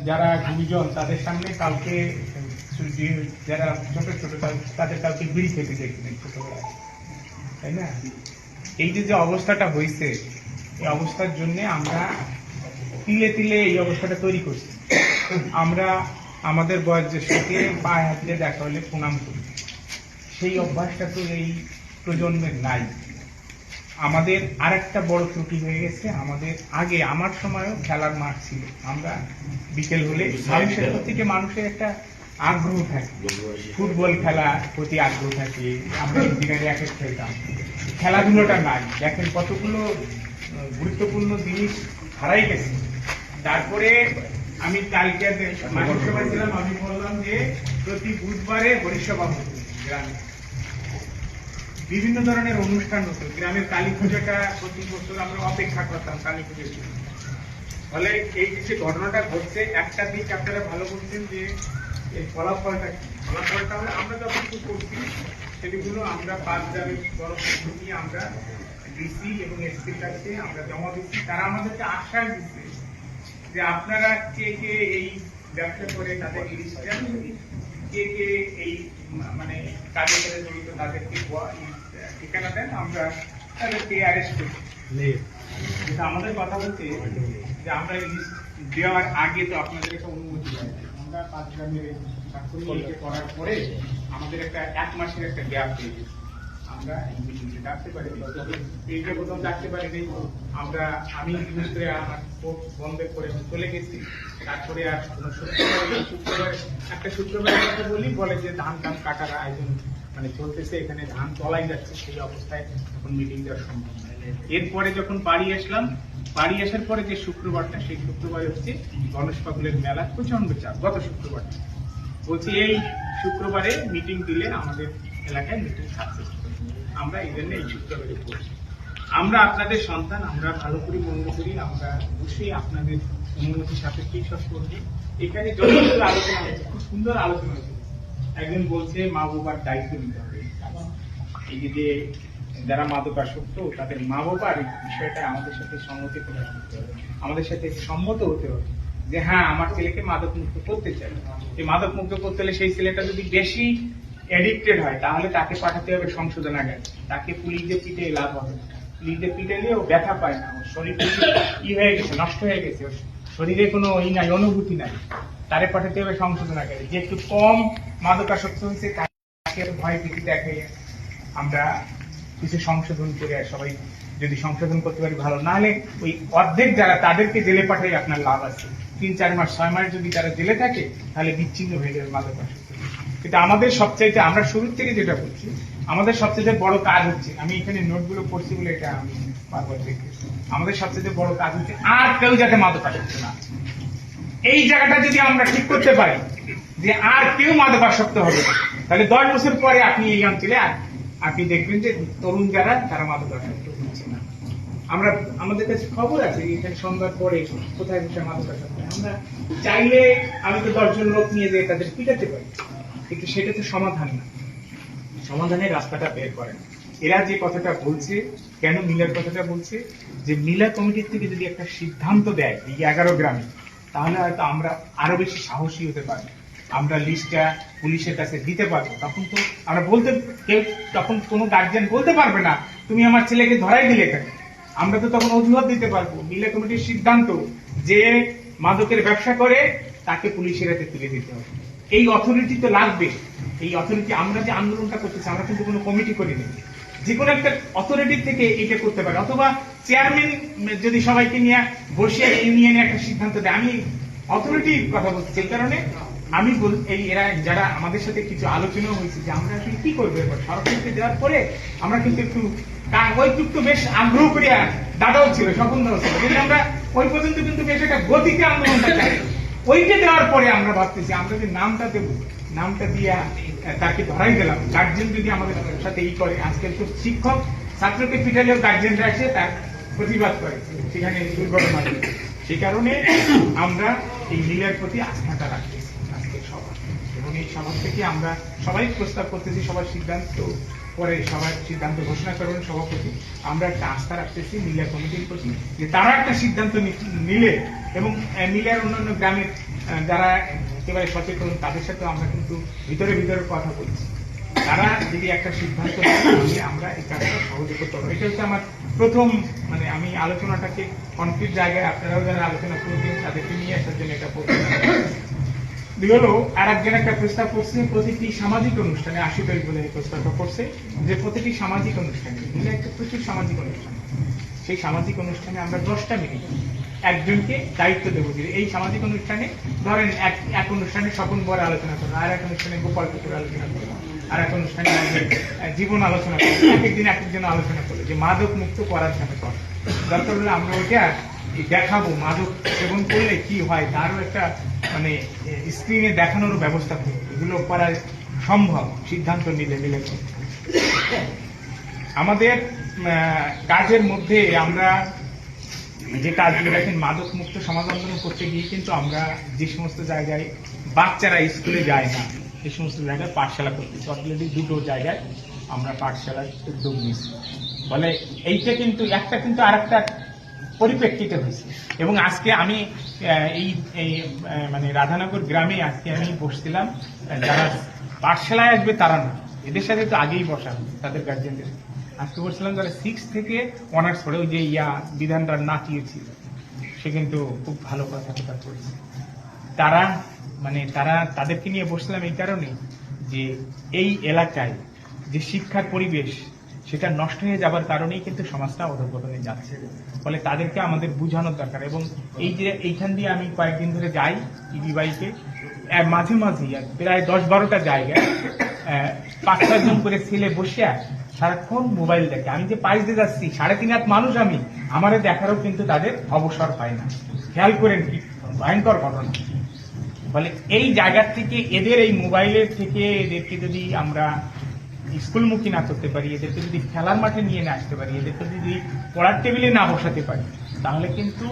যারা গুরুজন তাদের সামনে কাউকে যারা ছোট ছোট তাদের কাউকে বিড়ি খেতে দেখবেন ছোটবেলায়, তাই না? এই যে যে অবস্থাটা হয়েছে, এই অবস্থার জন্য আমরা তিলে তিলে এই অবস্থাটা তৈরি করছি। আমরা আমাদের বয়োজ্যেষ্ঠকে পায়ে হাত দিয়ে দেখা হলে প্রণাম করি, সেই অভ্যাসটা তো এই প্রজন্মের নাই। আমাদের আর একটা বড় ত্রুটি হয়ে গেছে, আমাদের আগে আমার সময়ও খেলার মাঠ ছিল, আমরা বিকেল হলে মানুষের প্রত্যেকে মানুষের একটা আগ্রহ থাকে, ফুটবল খেলা প্রতি আগ্রহ থাকে, আমরা দিনের এক এক খেলতাম। খেলাধুলোটা নাই, দেখেন কতগুলো গুরুত্বপূর্ণ জিনিস হারাই গেছে। তারপরে আমি কালকে মাসের সভায় ছিলাম, আমি বললাম যে প্রতি বুধবারে হরিসভা হতো গ্রামে, বিভিন্ন ধরনের অনুষ্ঠান হতো গ্রামের। কালী পূজাটা প্রতি বছর আমরা অপেক্ষা করতাম কালী পুজোর জন্য। ফলে এই যে ঘটনাটা ঘটছে, একটা দিক আপনারা ভালো বলছেন যে এই ফলাফলটা কি, ফলাফলটা হলে আমরা যতটুকু করছি সেগুলো আমরা 5 জারের তরফ নিয়ে আমরা ডিসি এবং এসপির কাছে আমরা জমা দিচ্ছি। তারা আমাদেরকে আশ্বাস দিচ্ছে যে আপনারা কে কে এই ব্যবসা করে তাদের কে কে এই মানে কাজের সাথে জড়িত তাদেরকে ঠিকানা দেন, আমরা তাদেরকে অ্যারেস্ট করি। কিন্তু আমাদের কথা হচ্ছে যে আমরা লিস্ট দেওয়ার আগে তো আপনাদের একটা অনুমতি দেয়, আমরা 5 গ্রামের করার পরে আমাদের একটা 1 মাসের একটা গ্যাপ পেয়ে গেছে। আমরা এই মিটিংটা ডাকতে পারি, এইটা প্রথম ডাকতে পারিনি। আমি বিশেষ করে আমার বন্ধ করে চলে গেছি। তারপরে আর কোনো শুক্রবার কথা বলে যে ধান কাটার আয়োজন মানে চলতেছে, এখানে ধান তলাই যাচ্ছে, সেই অবস্থায় এখন মিটিং দেওয়া সম্ভব নয়। এরপরে যখন বাড়ি আসলাম, বাড়ি আসার পরে যে শুক্রবারটা, সেই শুক্রবারে হচ্ছে গণেশ পাগলের মেলা, প্রচন্ড চাপ। গত শুক্রবারটা বলছি এই শুক্রবারে মিটিং দিলে আমাদের এলাকায় মিটিং সাকসেস, আমরা এই জন্য এই শুক্রবারে করছি। আমরা আপনাদের সন্তান, আমরা ভালো করে মনে করি, আমরা অবশ্যই আপনাদের অনুমতি সাপেক্ষেই সব করবো। এখানে যতগুলো আলোচনা হয়েছে, খুব সুন্দর আলোচনা হয়েছে। একজন বলছে মা বাবার দায়িত্ব নিতে হবে, এই যে যারা মাদকাসক্ত তাদের মা বাবার বিষয়টা আমাদের সাথে সম্মতি প্রকাশ করতে হবে, আমাদের সাথে সম্মত হতে হবে যে হ্যাঁ আমার ছেলেকে মাদক মুক্ত করতে চাই। এই মাদক মুক্ত করতে হলে সেই ছেলেটা যদি বেশি এডিক্টেড হয় তাহলে তাকে পাঠাতে হবে সংশোধনাগারে, তাকে পুলিশে পিটে লাভ হবে না। পুলিশে পিটালেও ব্যথা পায় না, ওর শরীর হয়ে গেছে, নষ্ট হয়ে গেছে, ওর শরীরে কোনো নাই, অনুভূতি নাই, তারে পাঠাতে হবে সংশোধনাগারে। যে একটু কম মাদকাসক্ত হয়েছে তাকে ভয় ভীতি দেখে আমরা কিছু সংশোধন করে, সবাই যদি সংশোধন করতে পারি ভালো, না হলে ওই অর্ধেক যারা তাদেরকে জেলে পাঠাই আপনার লাভ আছে। 3-4 মাস 6 মাস যদি তারা জেলে থাকে তাহলে বিচ্ছিন্ন হয়ে যাবে মাদকাসক্ত। কিন্তু আমাদের সবচাইতে, আমরা শুরুর থেকে যেটা বলছি, আমাদের সবচেয়ে বড় কাজ হচ্ছে, আমি এখানে নোটগুলো করছি বলে এটা আমি বারবার দেখতেছি, আমাদের সবচেয়ে বড় কাজ হচ্ছে আর কেউ যাতে মাদকাসক্ত না। এই জায়গাটা যদি আমরা ঠিক করতে পারি যে আর কেউ মাদকাসক্ত হবে না, তাহলে 10 বছর পরে আপনি এই অঞ্চলে আপনি দেখবেন যে তরুণ যারা তারা মাদকাসক্ত হচ্ছে না। আমাদের কাছে খবর আছে এখানে সন্ধ্যার পরে কোথায় কোথায় মাদকাসক্ত, আমরা চাইলে আমি তো 10 জন লোক নিয়ে যেয়ে তাদের পিটাতে পারি, কিন্তু সেটা তো সমাধান না, সমাধানের রাস্তাটা বের করে না। এরা যে কথাটা বলছে, কেন মিলার কথাটা বলছে, যে মিলা কমিটির থেকে যদি একটা সিদ্ধান্ত দেয় এই 11 গ্রামে, তাহলে হয়তো আমরা আরো বেশি সাহসী হতে পারি, আমরা লিস্টটা পুলিশের কাছে দিতে পারবো। তখন তো আমরা তখন কোনো গার্জিয়ান বলতে পারবে না তুমি আমার ছেলেকে ধরাই দিলে কেন, আমরা তো তখন অজুহাত দিতে পারবো। মিলা কমিটির সিদ্ধান্ত যে মাদকের ব্যবসা করে তাকে পুলিশের হাতে তুলে দিতে হবে, এই অথরিটি তো লাগবে। এই অথরিটি, আমরা যে আন্দোলনটা করতেছি, আমরা কিন্তু কোনো কমিটি করিনি, যে কোনো একটা অথরিটি থেকে এটা করতে পারে, অথবা চেয়ারম্যান যদি সবাইকে নিয়ে বসে ইউনিয়নে একটা সিদ্ধান্ত দেয়। আমি অথরিটির কথা বলছি, এই কারণে আমি এরা যারা আমাদের সাথে কিছু আলোচনা হয়েছে যে আমরা আসলে কি করবো এবার সরকারকে দেওয়ার পরে, আমরা কিন্তু একটু ওইটুকু বেশ আগ্রহ করিয়া দাদাও ছিল, স্বপনদাও ছিল, কিন্তু আমরা ওই পর্যন্ত কিন্তু বেশ একটা গতিতে আন্দোলনটা চাই। ওইটা দেওয়ার পরে আমরা ভাবতেছি আমরা যে নামটা দেবো, নামটা দিয়া তাকে ধরাই দিলাম, গার্জেন যদি আমাদের সাথে এই করে, আজকাল তো শিক্ষক ছাত্রকে পিটালেও গার্জেনরা এসে তার প্রতিবাদ করে, সেখানে দুর্ঘটনা ঘটে। সেই কারণে আমরা এই মিলের প্রতি আস্থাটা রাখতেছি আজকের সভা, এবং এই সভা থেকে আমরা সবাই প্রস্তাব করতেছি, সবার সিদ্ধান্ত পরে সবার সিদ্ধান্ত ঘোষণা করবেন সভাপতি। আমরা একটা আস্থা রাখতেছি মিলা কমিটির প্রতি যে তারা একটা সিদ্ধান্ত নিলে এবং মিলার অন্যান্য গ্রামের যারা একেবারে সচেতন তাদের সাথে আমরা কিন্তু ভিতরে ভিতরে কথা বলছি। তারা যদি একটা সিদ্ধান্ত নেয় আমরা এই কাজটা সহজে করতে পারবো। এটা হচ্ছে আমার প্রথম মানে আমি আলোচনাটাকে কনক্রিট জায়গায় আপনারাও যারা আলোচনা করবেন তাদেরকে নিয়ে আসার জন্য এটা বলতে হলো। আর একজন একটা প্রস্তাব করছে প্রতিটি সামাজিক অনুষ্ঠানে 80 তারিখ বলে প্রস্তাবটা করছে যে প্রতিটি সামাজিক অনুষ্ঠানে মিলে একটা প্রচুর সামাজিক অনুষ্ঠান, সেই সামাজিক অনুষ্ঠানে আমরা 10টা মিনিট একজনকে দায়িত্ব দেবো যে এই সামাজিক অনুষ্ঠানে ধরেন এক অনুষ্ঠানে স্বপন বড় আলোচনা করবো, আর এক অনুষ্ঠানে গোপাল পুকুর আলোচনা করবো, আর এক অনুষ্ঠানে জীবন আলোচনা করবো, একদিন একজন আলোচনা করবো যে মাদক মুক্ত করার জন্য কর। দরকার হলে আমরা ওইটা দেখাবো মাদক সেবন করলে কি হয় তারও একটা মানে স্ক্রিনে দেখানোর ব্যবস্থা করবো। এগুলো করা সম্ভব সিদ্ধান্ত নিলে মিলে। আমাদের কাজের মধ্যে আমরা যে কাজগুলো দেখেন মাদক মুক্ত সমাজ আন্দোলন করতে গিয়ে কিন্তু আমরা যে সমস্ত জায়গায় বাচ্চারা স্কুলে যায় না সেই সমস্ত জায়গায় পাঠশালা করতেছি। অলরেডি 2টো জায়গায় আমরা পাঠশালার উদ্যোগ নিয়েছি। বলে এইটা কিন্তু একটা কিন্তু আর একটা পরিপ্রেক্ষিতে হয়েছে। এবং আজকে আমি এই মানে রাধানগর গ্রামে আজকে আমি বসছিলাম, যারা পাঠশালায় আসবে তারা না, এদের সাথে তো আগেই বসা তাদের গার্জেনদের। আজকে বলছিলাম যারা 6 থেকে অনার্স পড়ে, ওই যে বিধানটা নাচিয়েছিল সে কিন্তু খুব ভালো কথা বলছে। তারা মানে তাদেরকে নিয়ে বসছিলাম এই কারণে যে এই এলাকায় যে শিক্ষার পরিবেশ সেটা নষ্ট হয়ে যাবার কারণেই কিন্তু সমাজটা অধঃপতনে যাচ্ছে। ফলে তাদেরকে আমাদের বোঝানোর দরকার। এবং এই যে এইখান দিয়ে আমি কয়েকদিন ধরে যাই ইবি বাইকে, মাঝে মাঝে প্রায় 10-12টা জায়গায় 5-6 জন করে ছেলে বসে সারাক্ষণ মোবাইল দেখে। আমি যে পাশ দিয়ে যাচ্ছি 3.5 হাত মানুষ, আমারে দেখারও কিন্তু তাদের অবসর পায় না। খেয়াল করেন কি ভয়ঙ্কর ঘটনা। ফলে এই জায়গার থেকে এদের এই মোবাইলের থেকে এদেরকে যদি আমরা স্কুলমুখী না করতে পারি, এদেরকে যদি খেলার মাঠে নিয়ে না আসতে পারি, এদেরকে যদি পড়ার টেবিলে না বসাতে পারি, তাহলে কিন্তু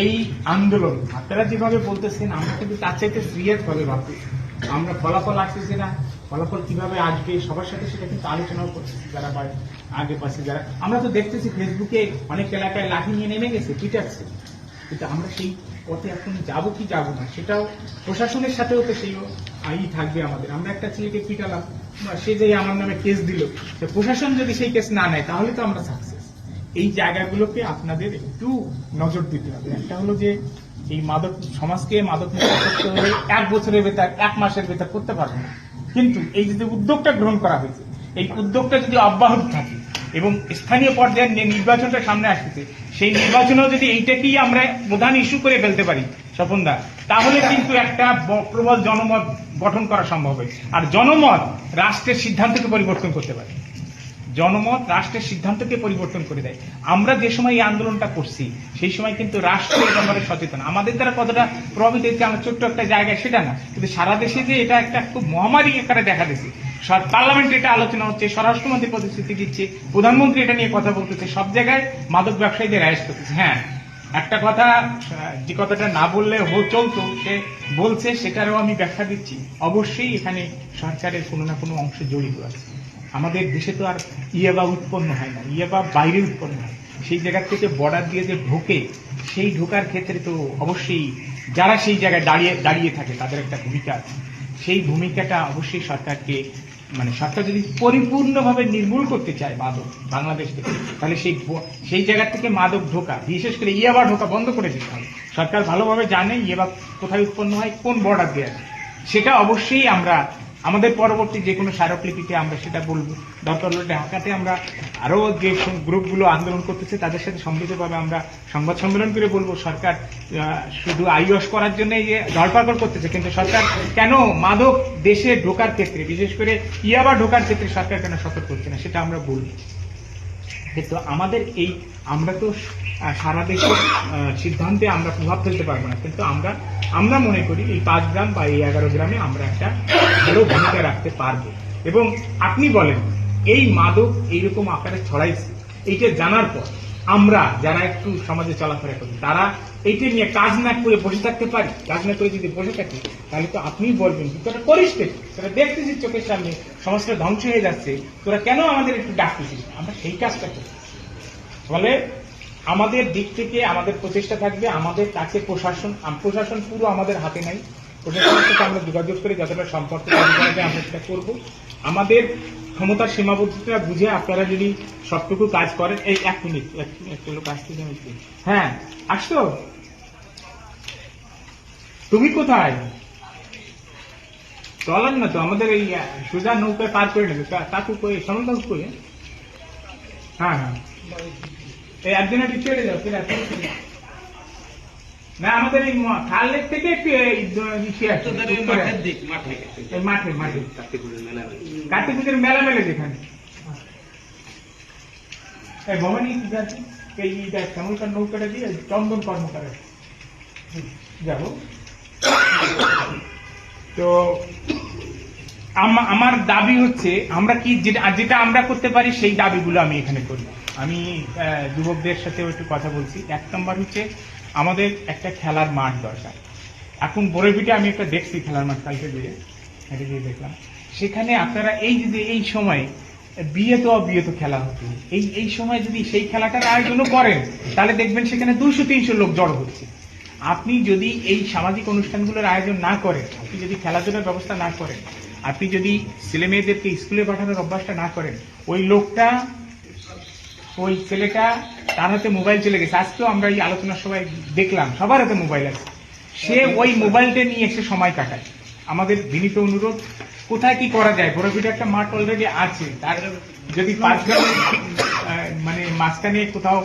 এই আন্দোলন আপনারা যেভাবে বলতেছেন আমরা কিন্তু তার চাইতে সিরিয়াস ভাবে ভাবতেছি। আমরা ফলাফল আসতেছি না, ফলাফল কিভাবে আসবে সবার সাথে সেটা কিন্তু আলোচনাও করতেছি। যারা আগে পাশে যারা আমরা তো দেখতেছি ফেসবুকে অনেক এলাকায় লাঠি নিয়ে নেমে গেছে, পিটাচ্ছে, কিন্তু আমরা সেই পথে এখন যাবো কি যাবো না সেটাও প্রশাসনের সাথেও তো সেই থাকবে আমাদের। আমরা একটা ছেলেকে পিটালাম, সে যে আমার নামে কেস দিল, প্রশাসন যদি সেই কেস না নেয় তাহলে তো আমরা সাকসেস। এই জায়গাগুলোকে আপনাদের একটু নজর দিতে হবে। একটা হলো যে এই মাদক সমাজকে মাদক মুক্ত করতে হলে 1 বছরের ভেতর 1 মাসের ভেতর করতে পারবে না, কিন্তু এই যে উদ্যোগটা গ্রহণ করা হয়েছে এই উদ্যোগটা যদি অব্যাহত থাকে এবং স্থানীয় পর্যায়ের নির্বাচনটা সামনে আসতেছে সেই নির্বাচনেও যদি এইটাকেই আমরা প্রধান ইস্যু করে ফেলতে পারি স্বপনদা, তাহলে কিন্তু একটা প্রবল জনমত গঠন করা সম্ভব হয়। আর জনমত রাষ্ট্রের সিদ্ধান্তকে পরিবর্তন করতে পারে, জনমত রাষ্ট্রের সিদ্ধান্তকে পরিবর্তন করে দেয়। আমরা যে সময় এই আন্দোলনটা করছি সেই সময় কিন্তু রাষ্ট্র এই ব্যাপারে সচেতন। আমাদের দ্বারা কতটা প্রভাবিত হচ্ছে আমার ছোট্ট একটা জায়গায় সেটা না, কিন্তু সারা দেশে যে এটা একটা খুব মহামারী আকারে দেখা দিচ্ছে। পার্লামেন্টে এটা আলোচনা হচ্ছে, স্বরাষ্ট্রমন্ত্রী প্রতিশ্রুতি দিচ্ছে, প্রধানমন্ত্রী এটা নিয়ে কথা বলতেছে, সব জায়গায় মাদক ব্যবসায়ীদের অ্যারেস্ট করতেছে। হ্যাঁ, একটা কথা যে কথাটা না বললে চলতো সে বলছে, সেটারও আমি ব্যাখ্যা দিচ্ছি। অবশ্যই এখানে সরকারের কোনো না কোনো অংশ জড়িত আছে। আমাদের দেশে তো আর ইয়াবা উৎপন্ন হয় না, ইয়াবা বাইরে উৎপন্ন হয়। সেই জায়গা থেকে বর্ডার দিয়ে যে ঢোকে, সেই ঢোকার ক্ষেত্রে তো অবশ্যই যারা সেই জায়গায় দাঁড়িয়ে থাকে তাদের একটা ভূমিকা আছে। সেই ভূমিকাটা অবশ্যই সরকারকে মানে সরকার যদি পরিপূর্ণভাবে নির্মূল করতে চায় মাদক বাংলাদেশ থেকে, তাহলে সেই জায়গা থেকে মাদক ঢোকা, বিশেষ করে ইয়াবা ঢোকা বন্ধ করে দিতে হবে। সরকার ভালোভাবে জানে ইয়াবা কোথায় উৎপন্ন হয়, কোন বর্ডার দিয়ে আছে, সেটা অবশ্যই আমরা আমাদের পরবর্তী যে কোনো স্মারকলিপিতে আমরা সেটা বলবো। দরকার হলে ঢাকাতে আমরা আরো যে গ্রুপগুলো আন্দোলন করতেছে তাদের সাথে সম্মিলিতভাবে আমরা সংবাদ সম্মেলন করে বলবো সরকার শুধু আইওস করার জন্য যে ধরপাকড় করতেছে, কিন্তু সরকার কেন মাদক দেশে ঢোকার ক্ষেত্রে, বিশেষ করে ইয়াবা ঢোকার ক্ষেত্রে সরকার কেন সতর্ক করছে না সেটা আমরা বলবো। কিন্তু আমাদের আমরা তো সারা দেশের সিদ্ধান্তে আমরা প্রভাব ফেলতে পারবো না, কিন্তু আমরা মনে করি এই 5 গ্রাম বা এই 11 গ্রামে আমরা একটা ভালো ভূমিকা রাখতে পারবো। এবং আপনি বলেন এই মাদক এইরকম আকারে ছড়াইছে, এইটা জানার পর আমরা যারা একটু সমাজে চলাফেরা করি তারা এইটা নিয়ে কাজ না করে বসে থাকতে পারি? কাজ না করে যদি বসে থাকি তাহলে তো আপনিই বলবেন তোরা করিস কে, তোরা দেখতেছিস চোখের সামনে সমাজটা ধ্বংস হয়ে যাচ্ছে, তোরা কেন আমাদের একটু ডাকতেছিস? আমরা সেই কাজটা করি। ফলে আমাদের দিক থেকে আমাদের প্রচেষ্টা থাকবে, আমাদের কাছে প্রশাসন পুরো আমাদের হাতে নাই, প্রশাসনের সাথে আমরা যোগাযোগ করে যতটা সম্পর্ক তৈরি করা যায় আমরা সেটা করবো। আমাদের ক্ষমতার সীমাবদ্ধতা বুঝে আপনারা যদি সবটুকু কাজ করেন। এই 1 মিনিট একটা লোক আসতে যাবে। হ্যাঁ আসতো, তুমি কোথায়? চলেন না তো আমাদের এই সোজা নৌকায় পার করে নেবে। কাকু কই, সরল কাকু কই? হ্যাঁ হ্যাঁ, এই একজনের চলে যাও। না আমাদের এই খালের থেকে একটু মাঠে কার্তিকের মেলা মেলে যেখানে ভবানী এই শ্যামলকার নৌকাটা দিয়ে চন্দন কর্মকার যাবো। তো আমার দাবি হচ্ছে আমরা কি যেটা আমরা করতে পারি সেই দাবিগুলো আমি এখানে করি। আমি যুবকদের সাথে একটু কথা বলছি। 1 নম্বর হচ্ছে আমাদের একটা খেলার মাঠ দরকার। এখন বড়পিঠে আমি একটা দেখছি খেলার মাঠ, কালকে গিয়ে দেখলাম সেখানে আপনারা এই সময় বিয়ে তো খেলা হতো, এই সময় যদি সেই খেলাটার আয়োজনও করেন তাহলে দেখবেন সেখানে 200-300 লোক জড়ো হচ্ছে। আপনি যদি এই সামাজিক অনুষ্ঠানগুলোর আয়োজন না করেন, আপনি যদি খেলাধুলার ব্যবস্থা না করেন, আপনি যদি ছেলে মেয়েদেরকে স্কুলে পাঠানোর অভ্যাসটা না করেন, ওই ছেলেটা তার হাতে মোবাইল চলে গেছে। আজকেও আমরা এই আলোচনার সময় দেখলাম সবার হাতে মোবাইল আছে, সে ওই মোবাইলটা নিয়ে এসে সময় কাটায়। আমাদের বিনীত অনুরোধ, কোথায় কি করা যায়? বড়পিঠে একটা মাঠ অলরেডি আছে, তার যদি 5 গ্রাম মানে মাঝখানে কোথাও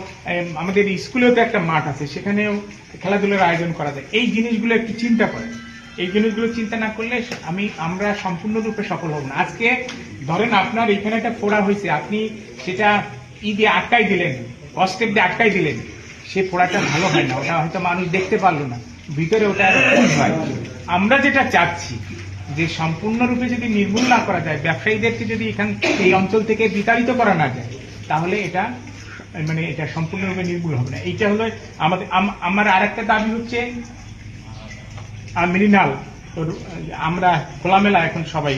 আমাদের স্কুলেও তো একটা মাঠ আছে, সেখানেও খেলাধুলার আয়োজন করা যায়। এই জিনিসগুলো একটু চিন্তা করেন। এই জিনিসগুলো চিন্তা না করলে আমরা সম্পূর্ণরূপে সফল হব না। আজকে ধরেন আপনার এখানে একটা ফোড়া হয়েছে, আপনি সেটা দিয়ে আটকাই দিলেন, কষ্টের দিয়ে আটকাই দিলেন, সে ফোড়াটা ভালো হয় না, ওটা হয়তো মানুষ দেখতে পারলো না, ভিতরে ওটা হয়। আমরা যেটা চাচ্ছি যে সম্পূর্ণরূপে যদি নির্মূল না করা যায়, ব্যবসায়ীদেরকে যদি এই অঞ্চল থেকে বিতাড়িত করা না যায়, তাহলে এটা সম্পূর্ণরূপে নির্মূল হবে না। এইটা হলো আমার আরেকটা দাবি হচ্ছে মৃণাল। আমরা খোলামেলা এখন সবাই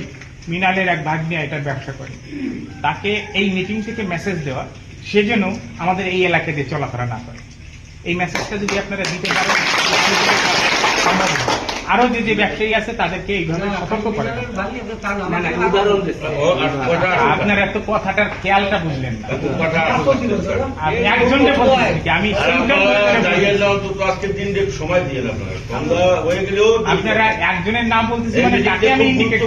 মৃণালের এক ভাগ নিয়ে এটার ব্যবসা করে, তাকে এই মিটিং থেকে মেসেজ দেওয়া, সে যেন আমাদের এই এলাকায় দিয়ে চলাফেরা না করে। এই মেসেজটা যদি আপনারা দিতে পারেন, আরো যে ব্যবসায়ী আছে তাদেরকে এইভাবে সতর্ক করে। আপনার এত কথাটার খেয়ালটা বুঝলেন না, আমি একজনকে বলছি, আমি আপনারা একজনের নাম বলতেছি, মানে তাকে আমি ইন্ডিকেট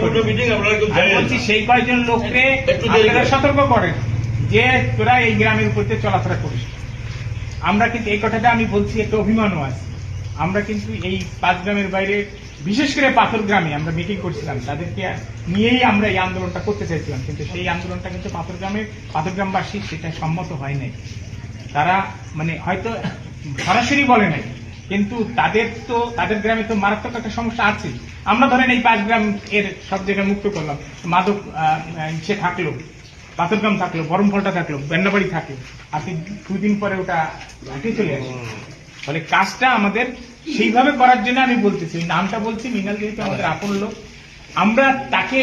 বলছি সেই কয়েকজন লোককে আপনারা সতর্ক করেন যে তোরা এই গ্রামের উপর দিয়ে চলাফেরা করিস। আমরা কিন্তু এই কথাটা আমি বলছি একটা অভিমানও আছে। আমরা কিন্তু এই 5 গ্রামের বাইরে, বিশেষ করে পাথর গ্রামে আমরা মিটিং করছিলাম, তাদেরকে নিয়েই আমরা এই আন্দোলনটা করতে চাইছিলাম, কিন্তু সেই আন্দোলনটা কিন্তু পাথর গ্রামবাসী সেটা সম্মত হয় নাই। তারা হয়তো সরাসরি বলে নাই, কিন্তু তাদের গ্রামে তো মারাত্মক একটা সমস্যা আছে। আমরা ধরেন এই 5 গ্রাম এর সব জায়গায় মুক্ত করলাম, মাদক সে থাকলো, পাথরগ্রাম থাকলো, বরমফলটা থাকলো, বেন্নাবাড়ি থাকলো, আপনি 2 দিন পরে ওটা ঘাটে চলে আসে। ফলে কাজটা আমাদের সেইভাবে করার জন্য আমি বলতেছি, নামটা বলছি, মৃণাল যেহেতু আমাদের আপন লোক, আমরা তাকে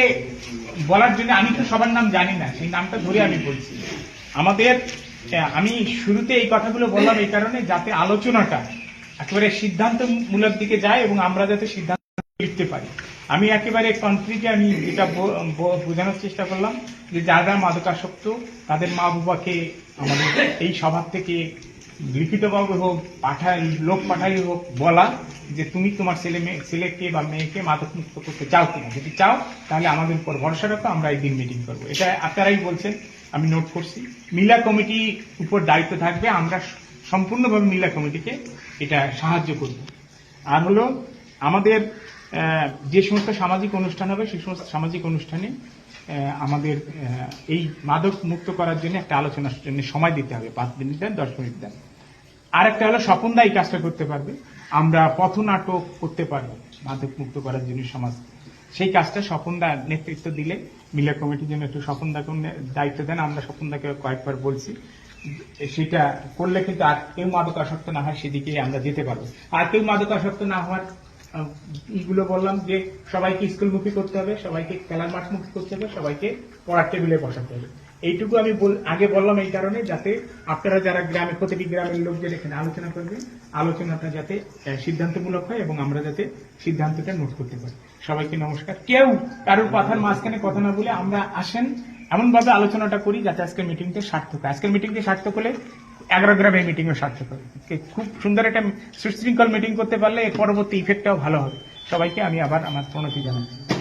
বলার জন্য, আমি তো সবার নাম জানি না, সেই নামটা ধরে আমি বলছি। আমি শুরুতে এই কথাগুলো বললাম এই কারণে, যাতে আলোচনাটা একেবারে সিদ্ধান্তমূলক দিকে যায় এবং আমরা যাতে সিদ্ধান্ত লিখতে পারি। আমি একেবারে কনক্রিটে আমি যেটা বোঝানোর চেষ্টা করলাম যে যারা মাদকাসক্ত তাদের মা বাবাকে আমাদের এই সভা থেকে লিখিতভাবে হোক, লোক পাঠাই হোক, বলা যে তুমি তোমার ছেলেকে বা মেয়েকে মাদক মুক্ত করতে চাও কিনা, যদি চাও তাহলে আমাদের উপর ভরসা রাখো, আমরা এই দিন মিটিং করবো। এটা আপনারাই বলছেন, আমি নোট করছি। মিলা কমিটি উপর দায়িত্ব থাকবে, আমরা সম্পূর্ণভাবে মিলা কমিটিকে এটা সাহায্য করব। আর হলো আমাদের যে সমস্ত সামাজিক অনুষ্ঠান হবে, সেই সমস্ত সামাজিক অনুষ্ঠানে আমাদের এই মাদক মুক্ত করার জন্য একটা আলোচনার জন্য সময় দিতে হবে, 5 মিনিট দেন, 10 মিনিট দেন। আর একটা হলো স্বপনদা এই কাজটা করতে পারবে, আমরা পথনাটক করতে পারবো মাদক মুক্ত করার জন্য সমাজ, সেই কাজটা স্বপনদা নেতৃত্ব দিলে মিলা কমিটির জন্য একটু স্বপনদাকে দায়িত্ব দেন। আমরা স্বপনদাকে কয়েকবার বলছি সেটা করলে কিন্তু আর কেউ মাদকাসক্ত না হয় সেদিকে আমরা যেতে পারবো। আর কেউ মাদকাসক্ত না হওয়ার এইগুলো বললাম যে সবাইকে স্কুলমুখী করতে হবে, সবাইকে খেলার মাঠমুখী করতে হবে, সবাইকে পড়ার টেবিলে বসাতে হবে। এইটুকু আমি আগে বললাম এই কারণে, যাতে আপনারা যারা গ্রামে, প্রতিটি গ্রামের লোকদের এখানে আলোচনা করবেন, আলোচনাটা যাতে সিদ্ধান্তমূলক হয় এবং আমরা যাতে সিদ্ধান্তটা নোট করতে পারি। সবাইকে নমস্কার। কেউ কারোর কথার মাঝখানে কথা না বলে আমরা আসেন এমন ভাবে আলোচনাটা করি যাতে আজকের মিটিংটা সার্থক হয়। আজকের মিটিংটা সার্থক হলে 11 গ্রামের মিটিংও সার্থক হবে। খুব সুন্দর একটা সুশৃঙ্খল মিটিং করতে পারলে এর পরবর্তী ইফেক্টটাও ভালো হবে। সবাইকে আমি আবার আমার প্রণতি জানাচ্ছি।